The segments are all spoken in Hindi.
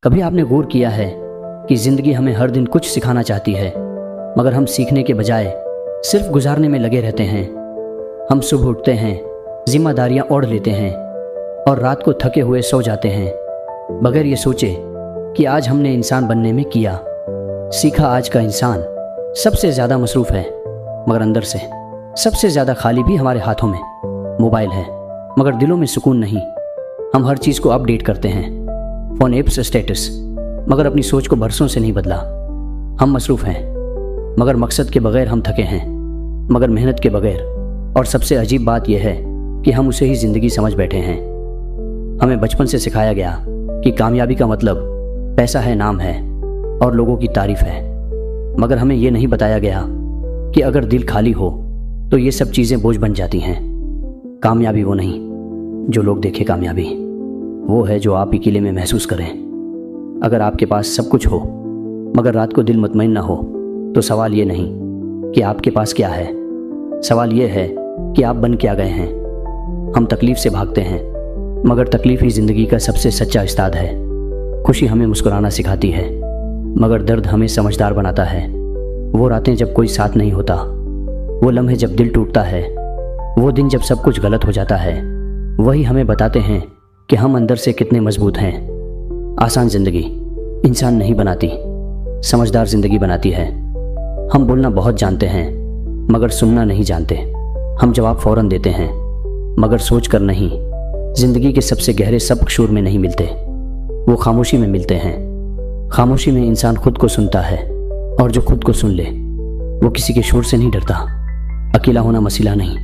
कभी आपने गौर किया है कि ज़िंदगी हमें हर दिन कुछ सिखाना चाहती है, मगर हम सीखने के बजाय सिर्फ गुजारने में लगे रहते हैं। हम सुबह उठते हैं, जिम्मेदारियां ओढ़ लेते हैं और रात को थके हुए सो जाते हैं, बगैर ये सोचे कि आज हमने इंसान बनने में किया सीखा। आज का इंसान सबसे ज़्यादा मसरूफ़ है, मगर अंदर से सबसे ज़्यादा खाली भी हमारे हाथों में मोबाइल है, मगर दिलों में सुकून नहीं। हम हर चीज़ को अपडेट करते हैं, फ़ोन ऐप्स स्टेटस, मगर अपनी सोच को बरसों से नहीं बदला। हम मसरूफ़ हैं, मगर मकसद के बगैर हम थके हैं, मगर मेहनत के बगैर। और सबसे अजीब बात यह है कि हम उसे ही ज़िंदगी समझ बैठे हैं। हमें बचपन से सिखाया गया कि कामयाबी का मतलब पैसा है, नाम है और लोगों की तारीफ़ है, मगर हमें यह नहीं बताया गया कि अगर दिल खाली हो तो ये सब चीज़ें बोझ बन जाती हैं। कामयाबी वो नहीं जो लोग देखें, कामयाबी वो है जो आप अकेले में महसूस करें। अगर आपके पास सब कुछ हो मगर रात को दिल मुतमईन ना हो, तो सवाल ये नहीं कि आपके पास क्या है, सवाल ये है कि आप बन क्या गए हैं। हम तकलीफ़ से भागते हैं, मगर तकलीफ़ ही ज़िंदगी का सबसे सच्चा उस्ताद है। खुशी हमें मुस्कुराना सिखाती है, मगर दर्द हमें समझदार बनाता है। वो रातें जब कोई साथ नहीं होता, वो लम्हे जब दिल टूटता है, वो दिन जब सब कुछ गलत हो जाता है, वही हमें बताते हैं कि हम अंदर से कितने मजबूत हैं। आसान ज़िंदगी इंसान नहीं बनाती, समझदार ज़िंदगी बनाती है। हम बोलना बहुत जानते हैं, मगर सुनना नहीं जानते। हम जवाब फ़ौरन देते हैं, मगर सोच कर नहीं। ज़िंदगी के सबसे गहरे सबक शोर में नहीं मिलते, वो खामोशी में मिलते हैं। खामोशी में इंसान खुद को सुनता है, और जो खुद को सुन ले वो किसी के शोर से नहीं डरता। अकेला होना मसला नहीं,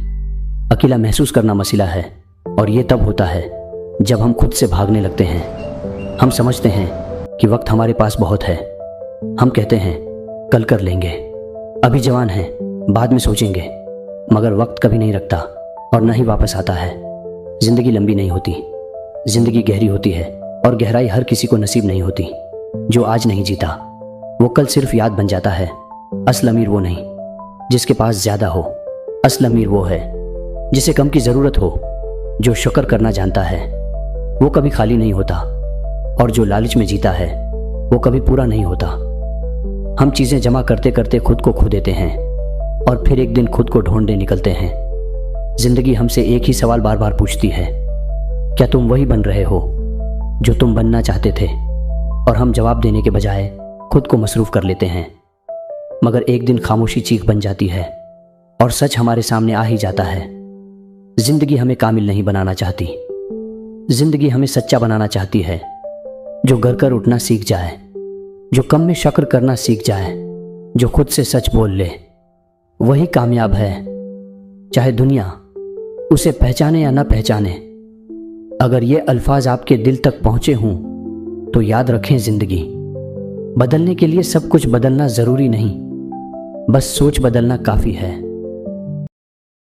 अकेला महसूस करना मसला है। और ये तब होता है जब हम खुद से भागने लगते हैं। हम समझते हैं कि वक्त हमारे पास बहुत है। हम कहते हैं कल कर लेंगे, अभी जवान हैं, बाद में सोचेंगे, मगर वक्त कभी नहीं रखता और न ही वापस आता है। ज़िंदगी लंबी नहीं होती, ज़िंदगी गहरी होती है, और गहराई हर किसी को नसीब नहीं होती। जो आज नहीं जीता वो कल सिर्फ याद बन जाता है। असल अमीर वो नहीं जिसके पास ज़्यादा हो, असल अमीर वो है जिसे कम की ज़रूरत हो। जो शुक्र करना जानता है वो कभी खाली नहीं होता, और जो लालच में जीता है वो कभी पूरा नहीं होता। हम चीज़ें जमा करते करते खुद को खो देते हैं, और फिर एक दिन खुद को ढूंढने निकलते हैं। ज़िंदगी हमसे एक ही सवाल बार बार पूछती है, क्या तुम वही बन रहे हो जो तुम बनना चाहते थे? और हम जवाब देने के बजाय खुद को मसरूफ़ कर लेते हैं। मगर एक दिन खामोशी चीख बन जाती है और सच हमारे सामने आ ही जाता है। ज़िंदगी हमें कामिल नहीं बनाना चाहती, ज़िंदगी हमें सच्चा बनाना चाहती है। जो गर कर उठना सीख जाए, जो कम में शक्र करना सीख जाए, जो खुद से सच बोल ले, वही कामयाब है। चाहे दुनिया उसे पहचाने या न पहचाने, अगर ये अल्फाज आपके दिल तक पहुंचे हों तो याद रखें, ज़िंदगी बदलने के लिए सब कुछ बदलना ज़रूरी नहीं, बस सोच बदलना काफ़ी है।